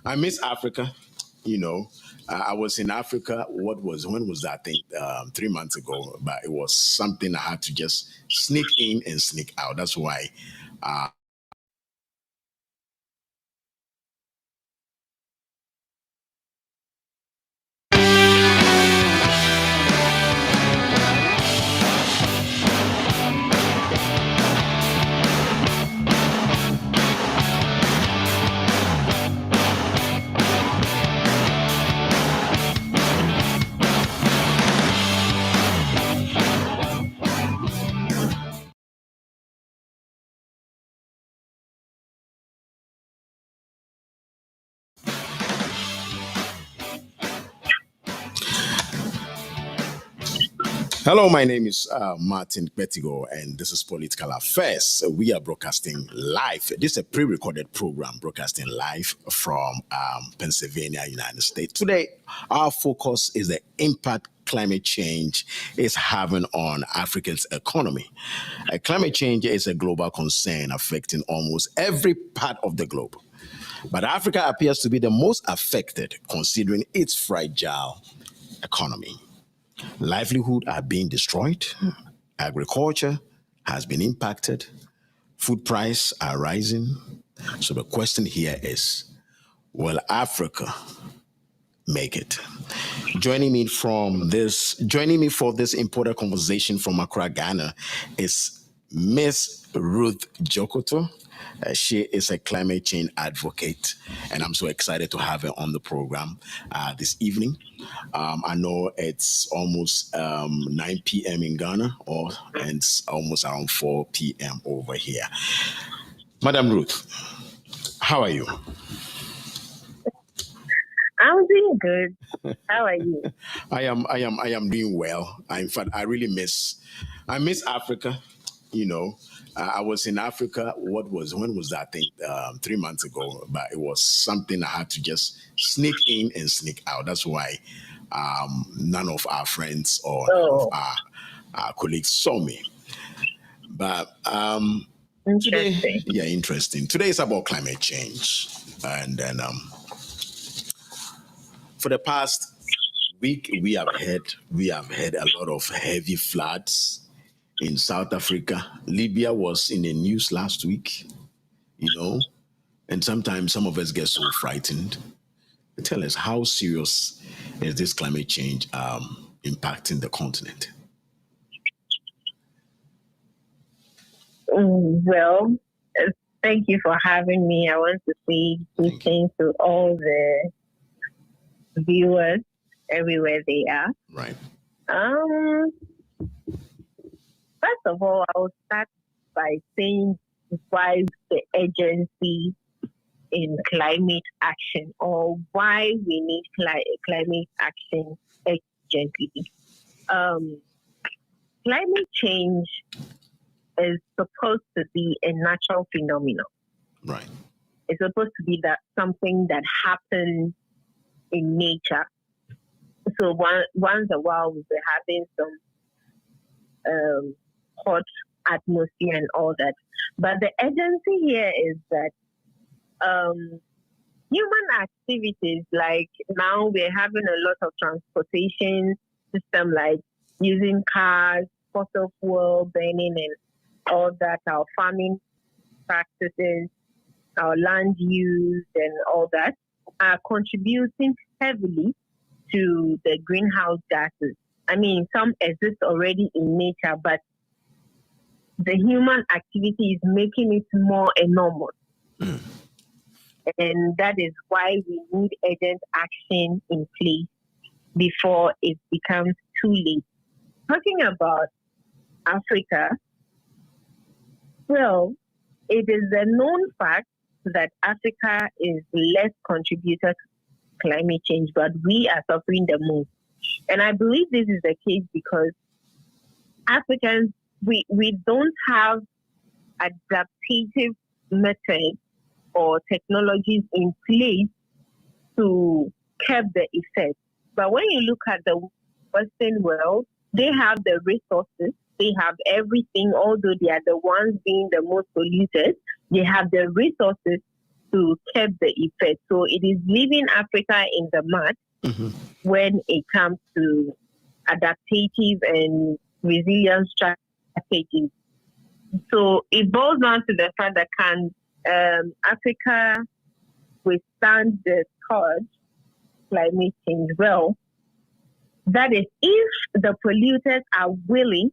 I miss Africa. You know, I was in Africa. When was that? I think 3 months ago. But it was something I had to just sneak in and sneak out. That's why. Uh, Hello, my name is Martin Betigo, and this is Political Affairs. We are broadcasting live. This is a pre-recorded program broadcasting live from Pennsylvania, United States. Today, our focus is the impact climate change is having on Africa's economy. Climate change is a global concern affecting almost every part of the globe. But Africa appears to be the most affected considering its fragile economy. Livelihood are being destroyed, agriculture has been impacted, food prices are rising. So the question here is, will Africa make it? Joining me for this important conversation from Accra, Ghana is Miss Ruth Jokoto. She is a climate change advocate, and I'm so excited to have her on the program this evening. I know it's almost 9 p.m. in Ghana, and it's almost around 4 p.m. over here. Madam Ruth, how are you? I'm doing good. How are you? I am doing well. In fact, I miss Africa. You know, I was in Africa. When was that? I think 3 months ago. But it was something I had to just sneak in and sneak out. That's why none of our friends or none of our colleagues saw me. But Interesting. interesting. Today is about climate change, and then for the past week we have had a lot of heavy floods in South Africa. Libya was in the news last week, and sometimes some of us get so frightened. Tell us, how serious is this climate change impacting the continent? Well, thank you for having me. I want to say good things to all the viewers everywhere they are. Right. First of all, I will start by saying why the urgency in climate action, or why we need climate action urgently. Climate change is supposed to be a natural phenomenon. Right. It's supposed to be something that happens in nature. So once a while we'll be having some hot atmosphere and all that. But the urgency here is that human activities, like now we're having a lot of transportation system, like using cars, fossil fuel burning and all that, our farming practices, our land use and all that, are contributing heavily to the greenhouse gases. I mean, some exist already in nature, but the human activity is making it more enormous. And that is why we need urgent action in place before it becomes too late. Talking about Africa, well, it is a known fact that Africa is less contributor to climate change, but we are suffering the most. And I believe this is the case because Africans, we don't have adaptive methods or technologies in place to curb the effects. But when you look at the Western world, they have the resources, they have everything, although they are the ones being the most polluted. They have the resources to curb the effect. So it is leaving Africa in the mud when it comes to adaptive and resilient strategies. So it boils down to the fact that can Africa withstand the scourge climate change? Well, that is if the polluters are willing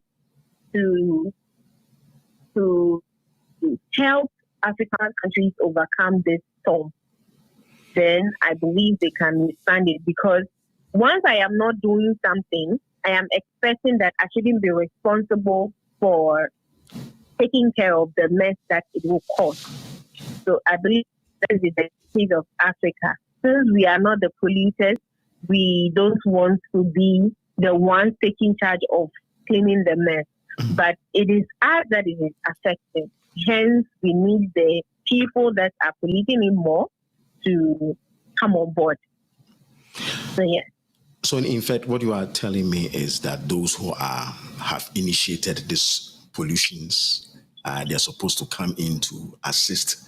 to help African countries overcome this storm, then I believe they can withstand it. Because once I am not doing something, I am expecting that I shouldn't be responsible for taking care of the mess that it will cause. So I believe that is the case of Africa. Since we are not the polluters, we don't want to be the ones taking charge of cleaning the mess. But it is us that it is affecting. Hence, we need the people that are polluting it more to come on board. So, yes. So, in fact, what you are telling me is that those who have initiated these pollutions, they're supposed to come in to assist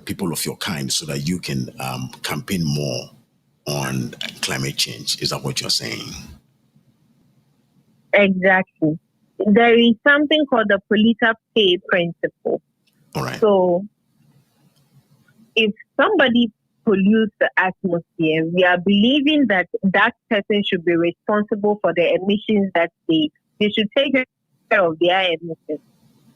people of your kind so that you can campaign more on climate change. Is that what you're saying? Exactly. There is something called the polluter pay principle. All right. So if somebody pollutes the atmosphere, we are believing that that person should be responsible for the emissions that they should take care of their emissions.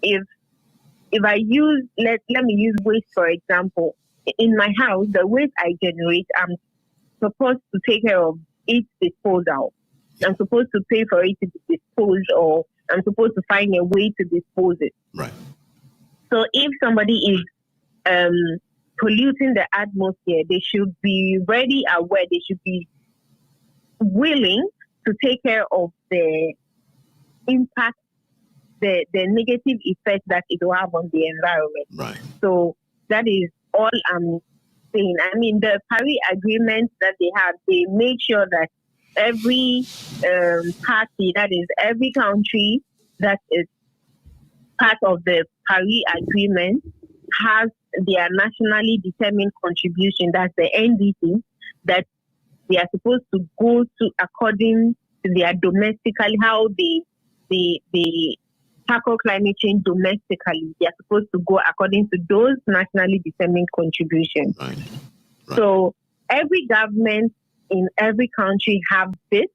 If I use, let me use waste for example. In my house, the waste I generate, I'm supposed to take care of its disposal. I'm supposed to pay for it to be disposed, or I'm supposed to find a way to dispose it. Right. So if somebody is polluting the atmosphere, they should be ready, aware, they should be willing to take care of the impact, the negative effect that it will have on the environment. Right. So that is all I'm saying. I mean, the Paris Agreement that they have, they make sure that every party, that is every country that is part of the Paris Agreement, has their nationally determined contribution, that's the NDC, that they are supposed to go to according to their domestically, how they tackle climate change domestically. They are supposed to go according to those nationally determined contributions. Right. So every government in every country have this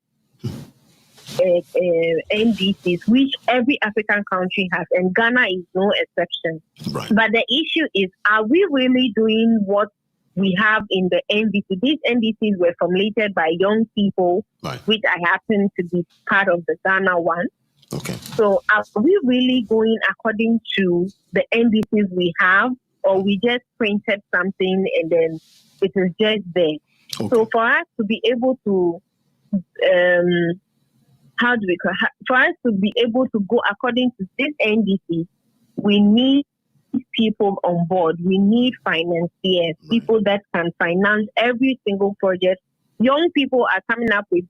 NDCs, which every African country has, and Ghana is no exception. Right. But the issue is, are we really doing what we have in the NDC? These NDCs were formulated by young people, right, which I happen to be part of the Ghana one. Okay. So are we really going according to the NDCs we have, or we just printed something and then it is just there? Okay. So for us to be able to, for us to be able to go according to this NDC, we need people on board. We need financiers, right, people that can finance every single project. Young people are coming up with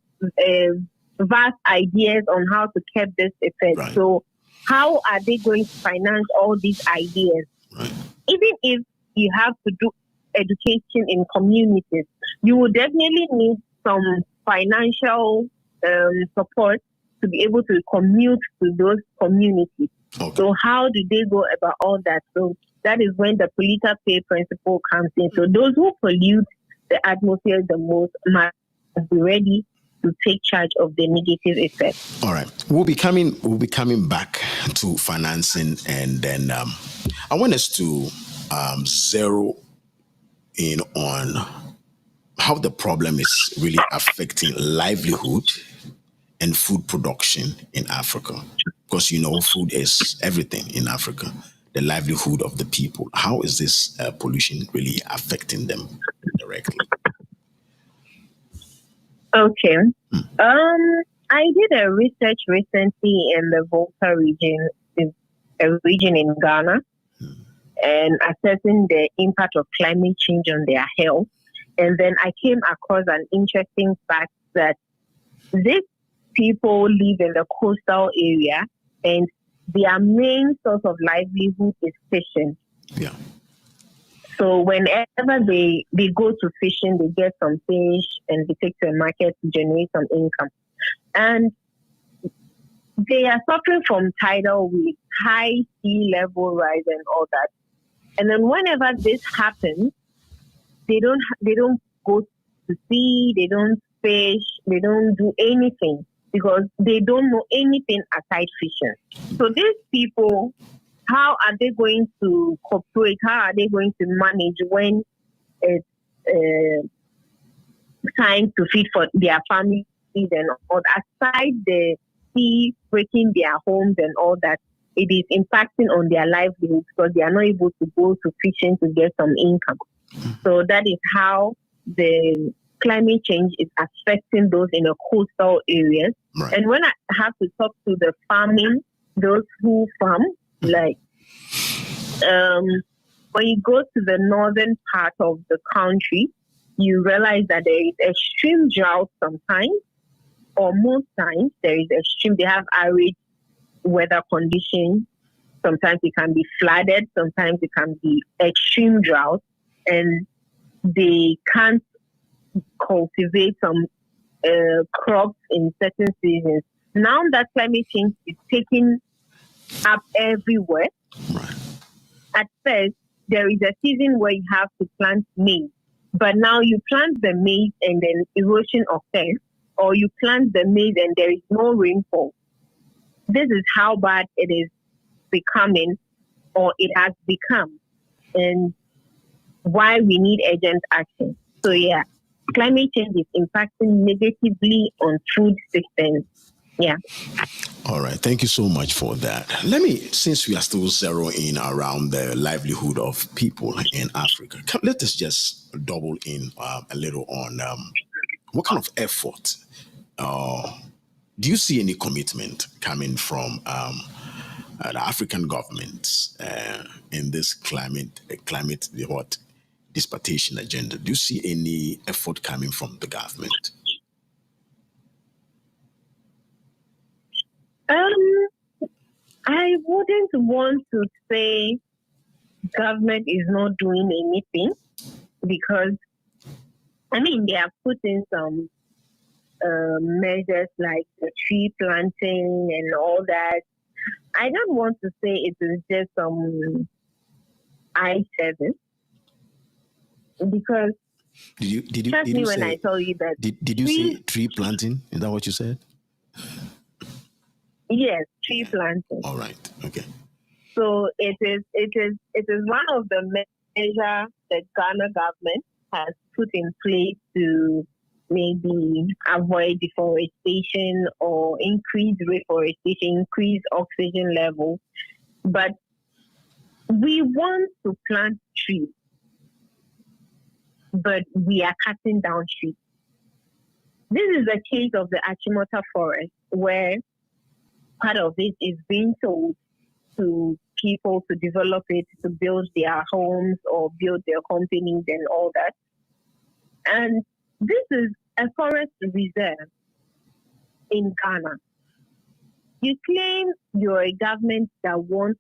vast ideas on how to curb this effect. Right. So how are they going to finance all these ideas? Right. Even if you have to do education in communities, you will definitely need some financial support to be able to commute to those communities. Okay. So how do they go about all that? So that is when the polluter pay principle comes in. So those who pollute the atmosphere the most must be ready to take charge of the negative effects. All right. We'll be coming back to financing, and then I want us to zero in on how the problem is really affecting livelihood and food production in Africa. Because, food is everything in Africa, the livelihood of the people. How is this pollution really affecting them directly? Okay. I did a research recently in the Volta region, a region in Ghana, and assessing the impact of climate change on their health. And then I came across an interesting fact that these people live in the coastal area, and their main source of livelihood is fishing. Yeah. So whenever they go to fishing, they get some fish and they take to the market to generate some income. And they are suffering from tidal wave, high sea level rise and all that. And then whenever this happens, they don't go to sea, they don't fish, they don't do anything because they don't know anything aside fishing. So these people, how are they going to cooperate? How are they going to manage when it's time to feed for their families and all that? Aside the sea breaking their homes and all that, it is impacting on their livelihood because they are not able to go to fishing to get some income. So that is how the climate change is affecting those in the coastal areas. Right. And when I have to talk to the farming, those who farm, like when you go to the northern part of the country, you realize that there is extreme drought sometimes, or most times there is extreme. They have arid weather conditions. Sometimes it can be flooded. Sometimes it can be extreme drought, and they can't cultivate some crops in certain seasons. Now that climate change is taking up everywhere, right. At first there is a season where you have to plant maize, but now you plant the maize and then erosion occurs, or you plant the maize and there is no rainfall. This is how bad it is becoming, or it has become, and why we need urgent action. So yeah, climate change is impacting negatively on food systems. Yeah. All right. Thank you so much for that. Let me, since we are still zeroing around the livelihood of people in Africa, let us just double in a little on what kind of effort do you see any commitment coming from the African governments in this climate what dispartation agenda? Do you see any effort coming from the government? I wouldn't want to say government is not doing anything because, I mean, they have put in some measures like the tree planting and all that. I don't want to say it is just some eye service because trust me when I tell you that. Did you say tree planting? Is that what you said? Yes, tree planting. All right. Okay. So it is one of the measures that Ghana government has put in place to maybe avoid deforestation or increase reforestation, increase oxygen level. But we want to plant trees, but we are cutting down trees. This is the case of the Achimota forest, where part of it is being sold to people to develop it, to build their homes or build their companies and all that. And this is a forest reserve in Ghana. You claim you're a government that wants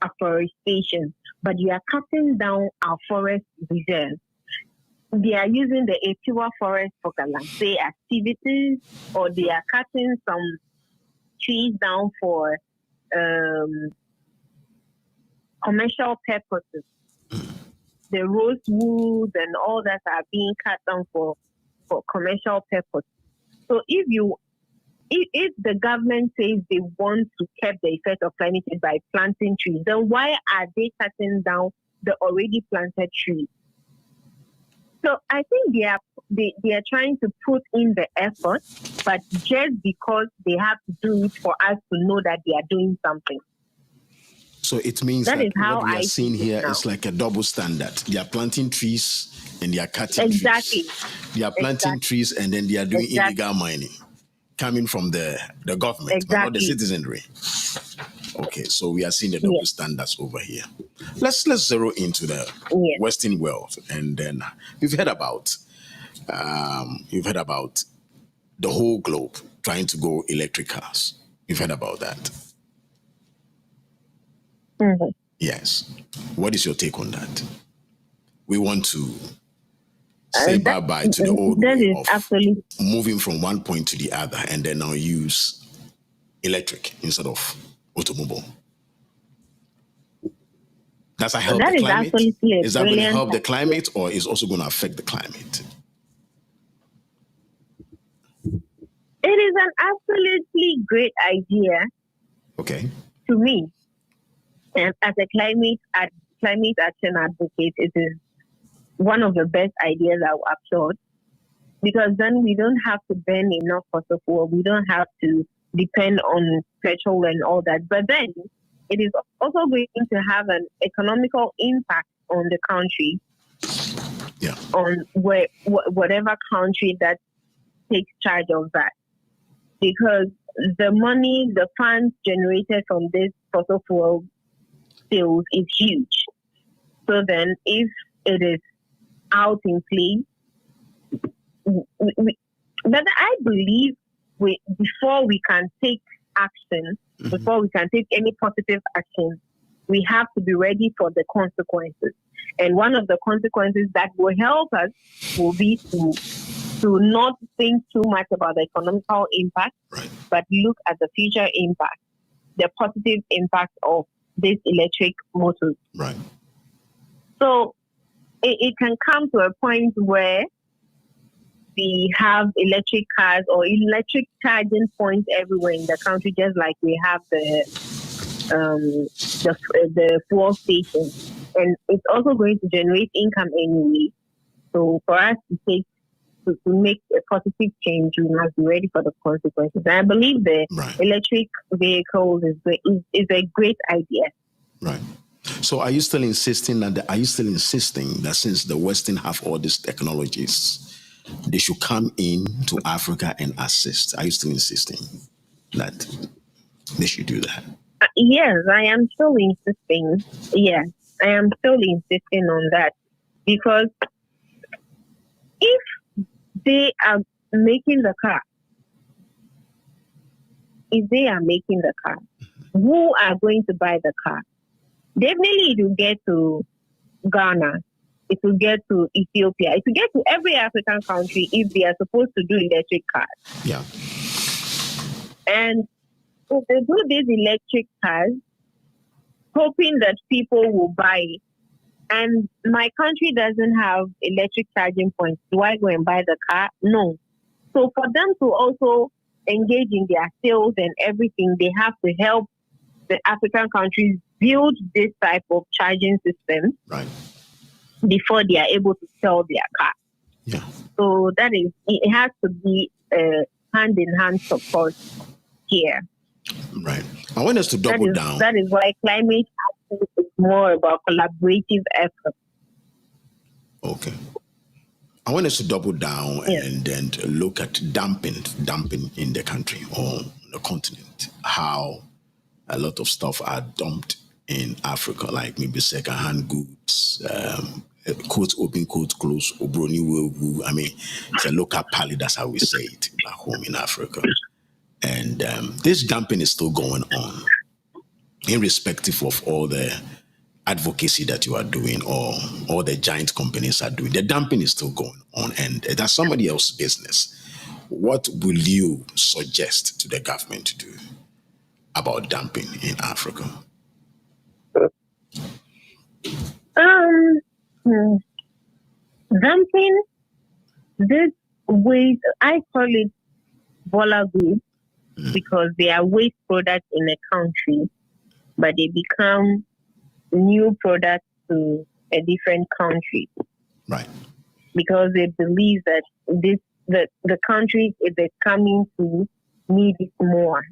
afforestation, but you are cutting down our forest reserves. They are using the Etiwa forest for Galamsey activities, or they are cutting some trees down for commercial purposes. The rosewood and all that are being cut down for commercial purposes. So if the government says they want to curb the effect of climate change by planting trees, then why are they cutting down the already planted trees? So I think they are trying to put in the effort, but just because they have to do it for us to know that they are doing something. So it means that what we are seeing here is like a double standard. They are planting trees and they are cutting trees. They are planting trees and then they are doing illegal mining, coming from the government, but not the citizenry. Okay, so we are seeing the double standards over here. Let's zero into the Western world, and then you've heard about the whole globe trying to go electric cars. You've heard about that. Mm-hmm. Yes. What is your take on that? We want to say bye-bye to the old that way is of absolutely moving from one point to the other and then now use electric instead of automobile. Does that help the that is climate? absolutely a Is that going to brilliant help the idea. climate or is also going to affect the climate? It is an absolutely great idea Okay. to me. And as a climate action advocate, it is one of the best ideas I've thought, because then we don't have to burn enough fossil fuel. We don't have to depend on petrol and all that. But then it is also going to have an economical impact on the country, Yeah. on whatever country that takes charge of that. Because the money, the funds generated from this fossil fuel sales is huge. So then if it is out in play, but I believe before we can take action, before we can take any positive action, we have to be ready for the consequences. And one of the consequences that will help us will be to not think too much about the economical impact, Right. but look at the future impact, the positive impact of these electric motors. Right. So it can come to a point where we have electric cars or electric charging points everywhere in the country, just like we have the fuel station, and it's also going to generate income anyway. So for us to make a positive change, we must be ready for the consequences. And I believe the electric vehicles is a great idea. Right. So are you still insisting that since the Western have all these technologies, they should come in to Africa and assist? Are you still insisting that they should do that? Yes, I am still insisting. Yes, I am still insisting on that, because if they are making the car, who are going to buy the car? Definitely it will get to Ghana, it will get to Ethiopia, it will get to every African country if they are supposed to do electric cars. Yeah. And if they do these electric cars, hoping that people will buy it, and my country doesn't have electric charging points, do I go and buy the car? No. So for them to also engage in their sales and everything, they have to help the African countries build this type of charging system, right, before they are able to sell their car. Yeah. So it has to be hand in hand support here. Right. I want us to double down. That is why climate action is more about collaborative effort. Okay. I want us to double down and then look at dumping in the country or the continent. How a lot of stuff are dumped in Africa, like maybe secondhand goods, quote open, quote close, obroni wewu. I mean, it's a local pally, that's how we say it back home in Africa. And this dumping is still going on, irrespective of all the advocacy that you are doing or all the giant companies are doing. The dumping is still going on, and that's somebody else's business. What will you suggest to the government to do about dumping in Africa? Dumping, this waste, I call it bola goods, because they are waste products in a country, but they become new products to a different country. Right. Because they believe that the country it is coming to need it more,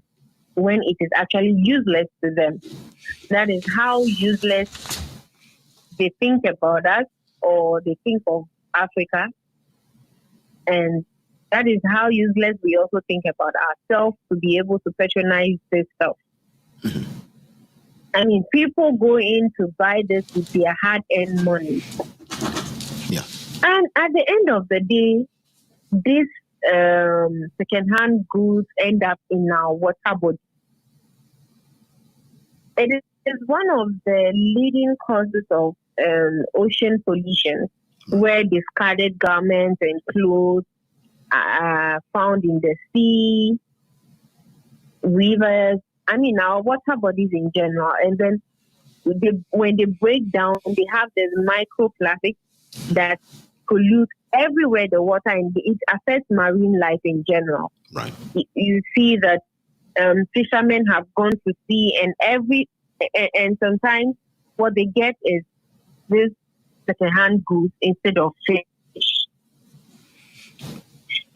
when it is actually useless to them. That is how useless they think about us, or they think of Africa. And that is how useless we also think about ourselves, to be able to patronize this stuff. I mean, people go in to buy this with their hard-earned money. Yeah. And at the end of the day, these second-hand goods end up in our water body. It is is one of the leading causes of ocean pollution, where discarded garments and clothes are found in the sea, rivers, our water bodies in general. And then when they break down, they have this microplastic that pollute everywhere the water, and it affects marine life in general. Right. You see that fishermen have gone to sea, and sometimes what they get is this second-hand goods instead of fish.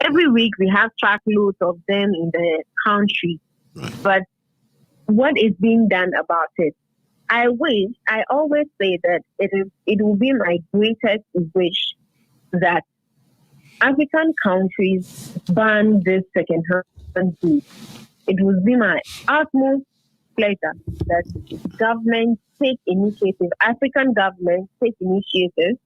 Every week we have truckloads of them in the country, but what is being done about it? I always say that it will be my greatest wish that African countries ban this second-hand goods. It will be my utmost pleasure that governments take initiative, African governments take initiatives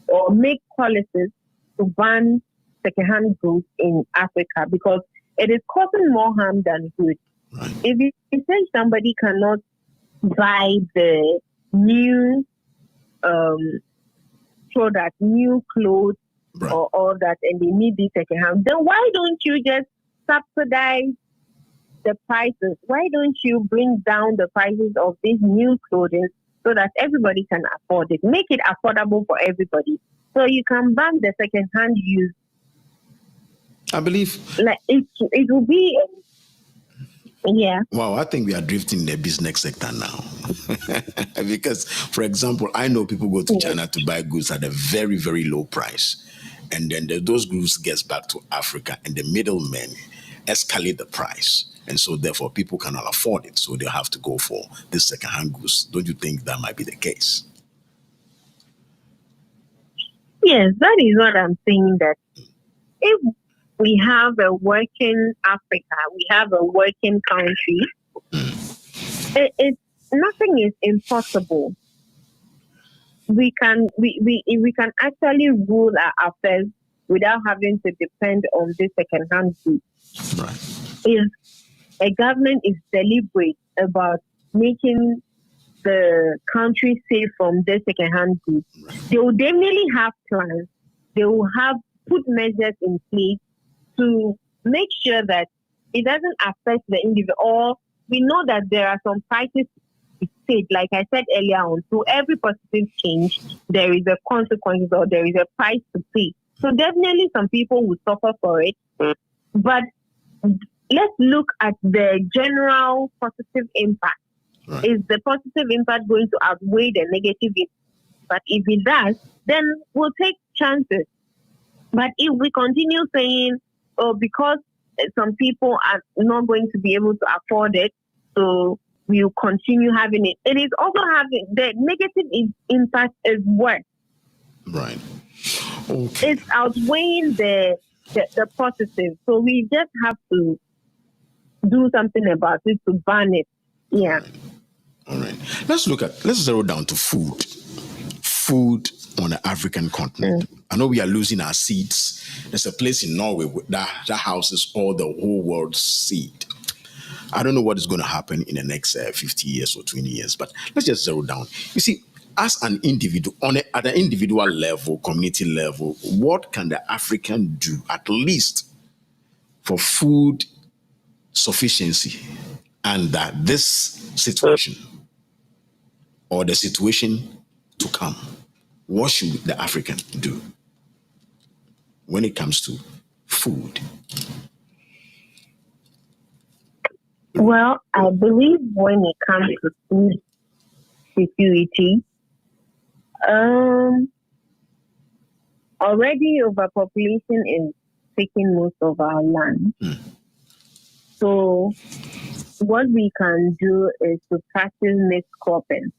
or make policies to ban second-hand goods in Africa, because it is causing more harm than good. Right. If you say somebody cannot buy the new product, new clothes, or all that, and they need this second-hand, then why don't you just subsidize the prices? Why don't you bring down the prices of these new clothing so that everybody can afford it? Make it affordable for everybody, so you can ban the second-hand use. I believe it will be. Yeah. Wow, I think we are drifting in the business sector now. Because, for example, I know people go to China to buy goods at a very, very low price. And then those goods gets back to Africa, and the middlemen escalate the price. And so therefore people cannot afford it. So they have to go for this second-hand goods. Don't you think that might be the case? Yes, that is what I'm saying, that if we have a working Africa, we have a working country, nothing is impossible. We can actually rule our affairs without having to depend on this second-hand goods. Right. If a government is deliberate about making the country safe from this second-hand goods, they will definitely have plans. They will have put measures in place to make sure that it doesn't affect the individual. Or we know that there are some prices to state, like I said earlier on. So every positive change, there is a consequence, or there is a price to pay. So definitely some people will suffer for it. But let's look at the general positive impact. Right. Is the positive impact going to outweigh the negative impact? But if it does, then we'll take chances. But if we continue saying, oh, because some people are not going to be able to afford it, so we'll continue having it, it is also having the negative impact is worse. Right. Okay. It's outweighing the positive. So we just have to do something about it to ban it. Yeah. All right. Let's zero down to food. Food on the African continent. I know we are losing our seeds. There's a place in Norway that houses all the whole world's seed. I don't know what is going to happen in the next 50 years or 20 years, but let's just zero down. You see, as an individual, at an individual level, community level, what can the African do at least for food sufficiency and that this situation or the situation to come? What should the African do when it comes to food? Well, I believe when it comes to food security, already overpopulation is taking most of our land. So what we can do is to practice mixed cropping,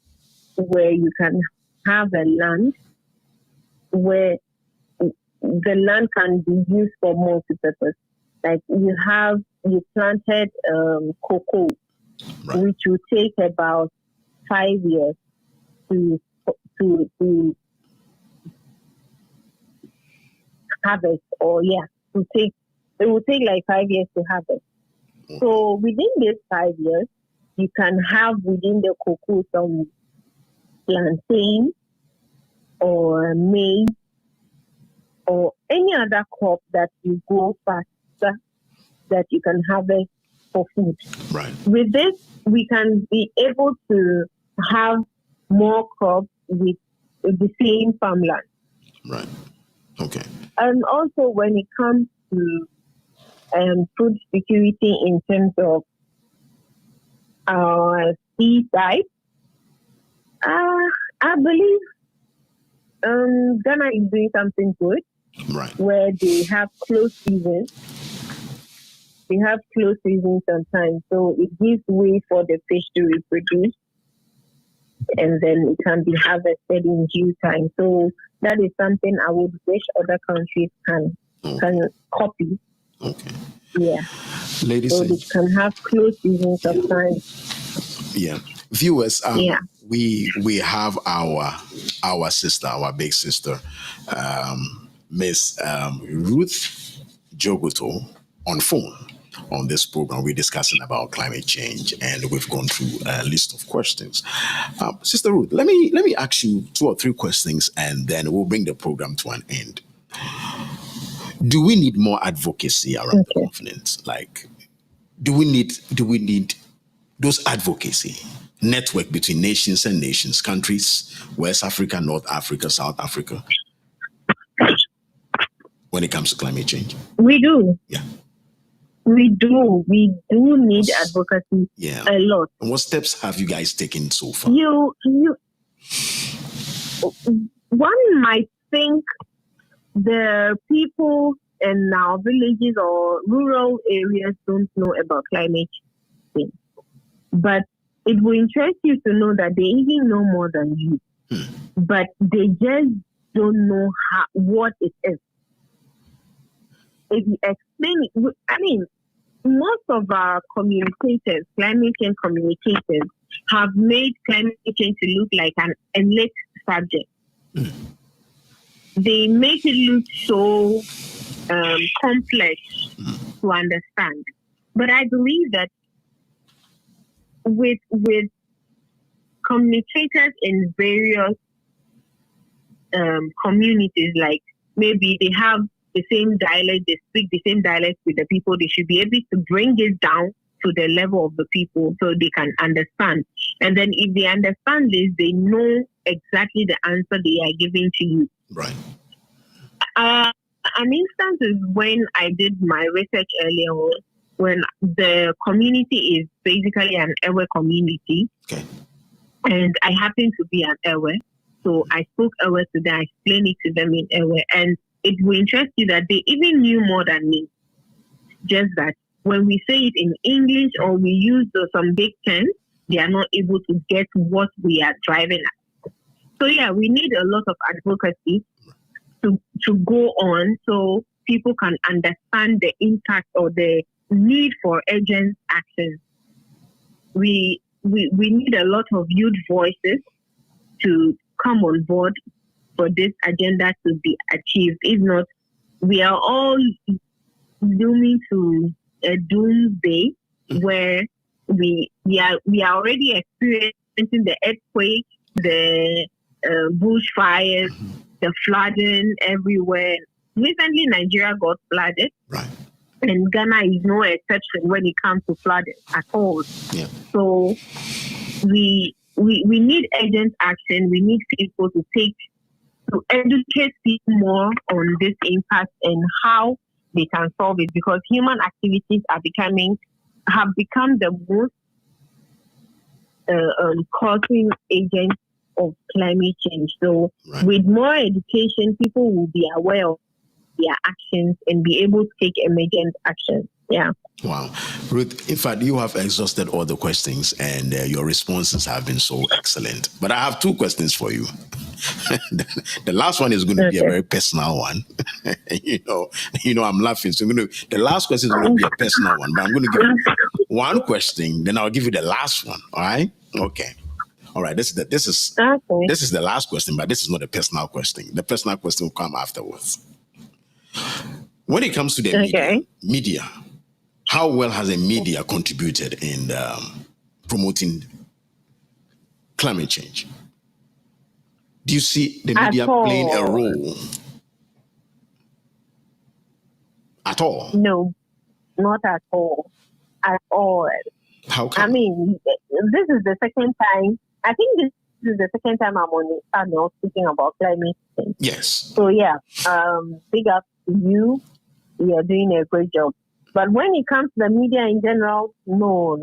where you can have a land where the land can be used for multi-purpose. Like you planted cocoa, which will take about 5 years to harvest, it will take like 5 years to harvest. So within these 5 years, you can have within the cocoa some plantain or maize or any other crop that you grow faster that you can harvest for food. Right. With this, we can be able to have more crops with the same farmland. Right. Okay. And also when it comes to food security in terms of our seaside, I believe Ghana is doing something good. Right. Where they have close seasons. They have close seasons sometimes, so it gives way for the fish to reproduce, and then it can be harvested in due time. So that is something I would wish other countries can copy. Okay. Yeah. Ladies, so they can have close seasons sometimes. Yeah. Viewers, we have our sister, our big sister, Miss Ruth Jogoto on phone on this program. We're discussing about climate change, and we've gone through a list of questions. Sister Ruth, let me ask you 2 or 3 questions, and then we'll bring the program to an end. Do we need more advocacy around the continent? Like, do we need those advocacy network between nations and nations, countries, West Africa, North Africa, South Africa, when it comes to climate change? We do. Yeah. We do need advocacy a lot. And what steps have you guys taken so far? One might think the people in our villages or rural areas don't know about climate change. But it will interest you to know that they even know more than you. But they just don't know what it is. If you explain it, I mean, most of our communicators, climate change communicators, have made climate change to look like an elite subject. They make it look so complex to understand. But I believe that with communicators in various communities, like maybe they have the same dialect, they speak the same dialect with the people, they should be able to bring it down to the level of the people so they can understand. And then if they understand this, they know exactly the answer they are giving to you. Right. An instance is when I did my research earlier on, when the community is basically an Ewe community. Okay. And I happen to be an Ewe. So I spoke Ewe to them, I explained it to them in Ewe. And it will interest you that they even knew more than me. Just that when we say it in English or we use some big terms, they are not able to get what we are driving at. So yeah, we need a lot of advocacy to go on so people can understand the impact or the need for urgent action. We need a lot of youth voices to come on board for this agenda to be achieved. If not, we are all dooming to a doomsday where we are already experiencing the earthquake, the bushfires, the flooding everywhere. Recently, Nigeria got flooded. Right. And Ghana is no exception when it comes to flooding at all. Yeah. So we need urgent action. We need people to educate people more on this impact and how they can solve it, because human activities have become the most causing agent of climate change. So with more education, people will be aware of their actions and be able to take emergent action. Yeah. Wow. Ruth, in fact, you have exhausted all the questions and your responses have been so excellent. But I have 2 questions for you. The last one is going to be a very personal one. you know, I'm laughing. So the last question is going to be a personal one, but I'm going to give you one question, then I'll give you the last one. All right? Okay. All right. This is the last question, but this is not a personal question. The personal question will come afterwards. When it comes to the media, how well has the media contributed in promoting climate change? Do you see the media playing a role at all? No, not at all. At all. How come? I mean, this is the second time. I think this is the second time I'm on the panel speaking about climate change. Yes. So yeah, big up to you. You're doing a great job. But when it comes to the media in general, no.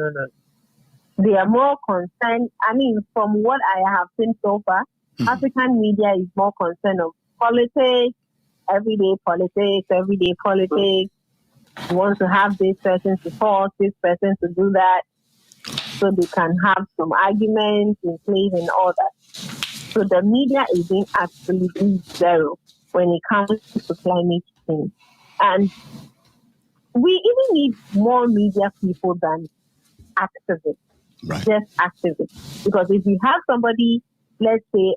They are more concerned. I mean, from what I have seen so far, African media is more concerned of politics, everyday politics. You want to have this person to force this person to do that, so they can have some arguments in place and all that. So the media is in absolutely zero when it comes to climate change. And we even need more media people than activists. Right. Just activists. Because if you have somebody, let's say,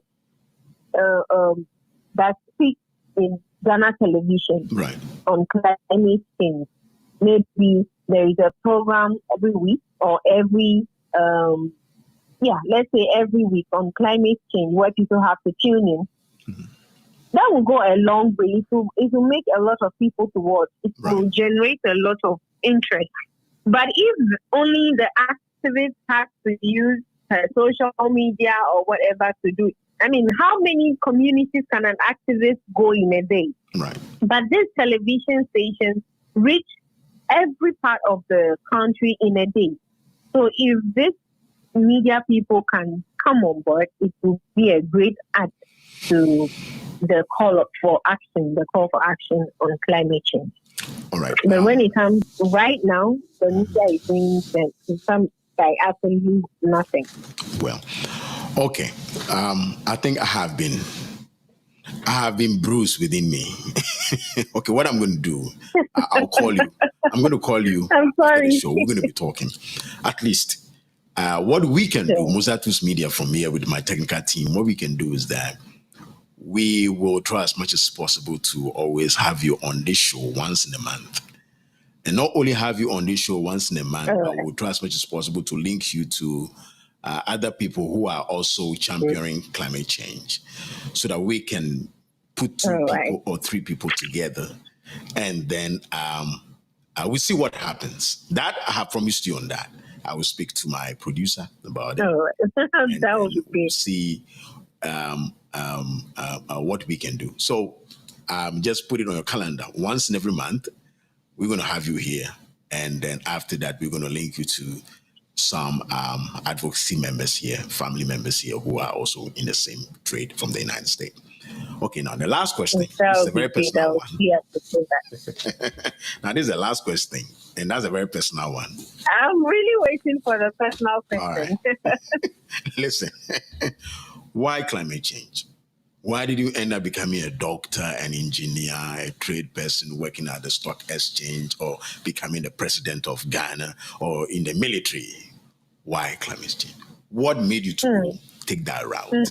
that speaks in Ghana television right. on climate change, maybe there is a program every week or every, let's say every week on climate change where people have to tune in. Mm-hmm. That will go a long way. It will make a lot of people to watch. It will generate a lot of interest. But if only the activists have to use social media or whatever to do it, I mean, how many communities can an activist go in a day? Right. But this television station reach every part of the country in a day. So if this media people can come on board, it will be a great add to the call for action on climate change. All right. But when it comes right now, the media is doing absolutely nothing. Well, okay. I think I have been bruised within me. Okay, what I'm going to do, I'll call you. I'm going to call you. I'm sorry. After the show. We're going to be talking. At least, what we can do, Mosatus Media from here with my technical team, what we can do is that we will try as much as possible to always have you on this show once in a month. And not only have you on this show once in a month, but we'll try as much as possible to link you to other people who are also championing climate change, so that we can put two people or three people together, and then we'll see what happens. That I have promised you on that. I will speak to my producer about it. That would be we'll see what we can do. So just put it on your calendar. Once in every month, we're going to have you here. And then after that, we're going to link you to some advocacy members here, family members here who are also in the same trade from the United States. Okay, now the last question. This is a very personal one. Now, this is the last question, and that's a very personal one. I'm really waiting for the personal question. All right. Listen, why climate change? Why did you end up becoming a doctor, an engineer, a trade person working at the stock exchange, or becoming the president of Ghana, or in the military? Why climate change? What made you to take that route?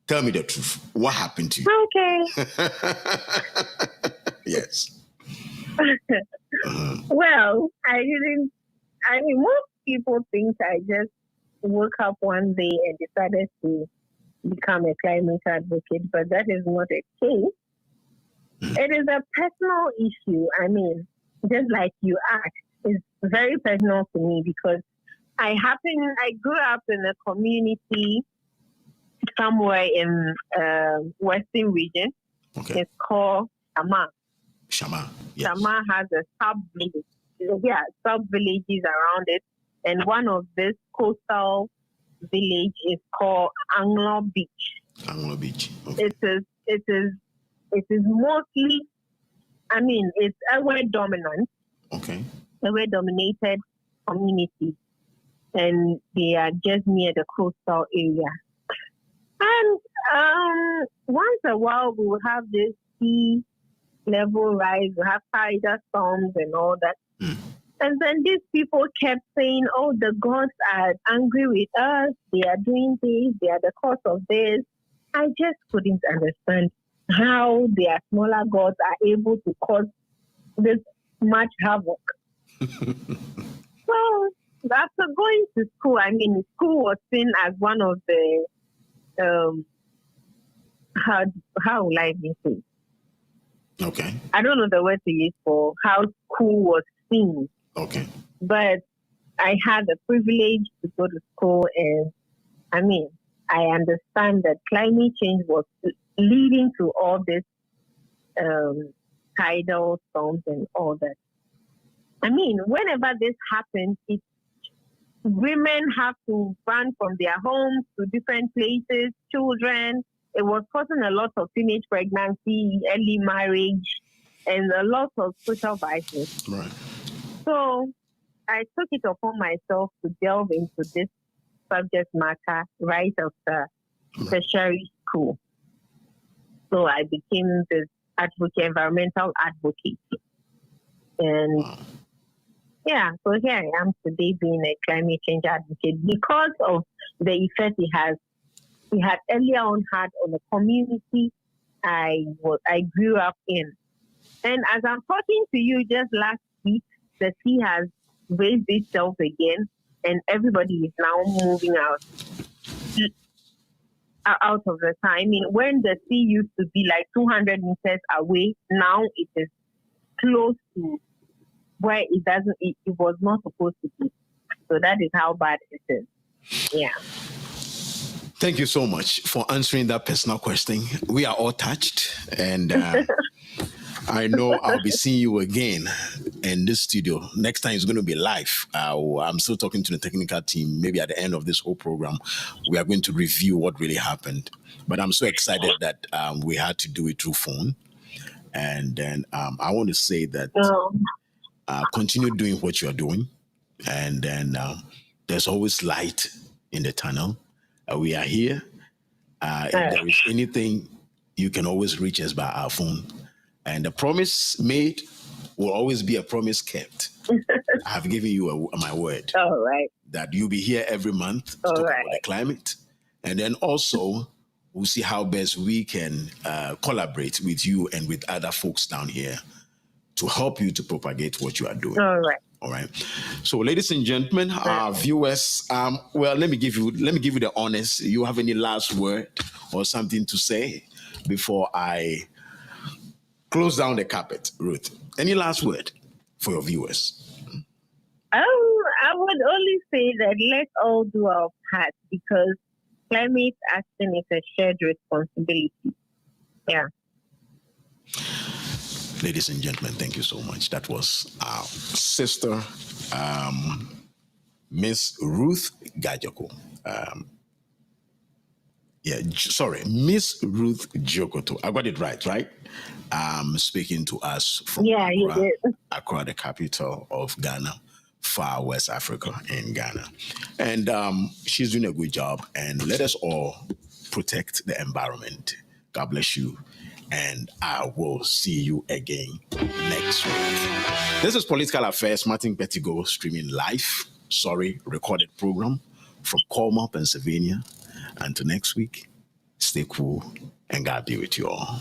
Tell me the truth. What happened to you? Okay. Yes. Well, most people think I just woke up one day and decided to become a climate advocate, but that is not the case. It is a personal issue. I mean, just like you asked, it's very personal to me because I grew up in a community somewhere in Western region. Okay. It's called Shama. Shama. Yes. Shama has a sub-village. Yeah, sub-villages around it. And one of this coastal village is called Anglo Beach. Anglo Beach. Okay. It is mostly, I mean, it's a way dominant. Okay. A way dominated community. And they are just near the coastal area. And once a while we will have this sea level rise, we have tidal storms and all that. And then these people kept saying, oh, the gods are angry with us. They are doing this. They are the cause of this. I just couldn't understand how their smaller gods are able to cause this much havoc. Well, after going to school, I mean, school was seen as one of the how will I even say? Okay. I don't know the word to use for how school was seen. Okay. But I had the privilege to go to school, and I mean, I understand that climate change was leading to all this tidal storms and all that. I mean, whenever this happens, women have to run from their homes to different places, children. It was causing a lot of teenage pregnancy, early marriage, and a lot of social violence. Right. So I took it upon myself to delve into this subject matter right after tertiary school. So I became this environmental advocate. And yeah, so here I am today being a climate change advocate because of the effect it had earlier on had on the community I grew up in. And as I'm talking to you just last week, the sea has raised itself again, and everybody is now moving out of the time. I mean, when the sea used to be like 200 meters away, now it is close to where it was not supposed to be. So that is how bad it is. Yeah. Thank you so much for answering that personal question. We are all touched, and I know I'll be seeing you again in this studio. Next time it's going to be live. I'm still talking to the technical team. Maybe at the end of this whole program, we are going to review what really happened. But I'm so excited that we had to do it through phone. And then I want to say that continue doing what you're doing. And then there's always light in the tunnel. We are here. If there is anything, you can always reach us by our phone. And the promise made will always be a promise kept. I have given you my word. All right. That you'll be here every month to talk about the climate. And then also, we'll see how best we can collaborate with you and with other folks down here to help you to propagate what you are doing. All right. All right. So, ladies and gentlemen, our viewers, well, let me give you the honors. You have any last word or something to say before I close down the carpet, Ruth? Any last word for your viewers? I would only say that let's all do our part because climate action is a shared responsibility. Yeah. Ladies and gentlemen, thank you so much. That was our sister, Miss Ruth Gajoko. Miss Ruth Jokoto. I got it right? Speaking to us from Accra, the capital of Ghana, far West Africa in Ghana. And she's doing a good job. And let us all protect the environment. God bless you. And I will see you again next week. This is Political Affairs, Martin Pettigo, streaming live, recorded program from Colma, Pennsylvania. Until next week, stay cool and God be with you all.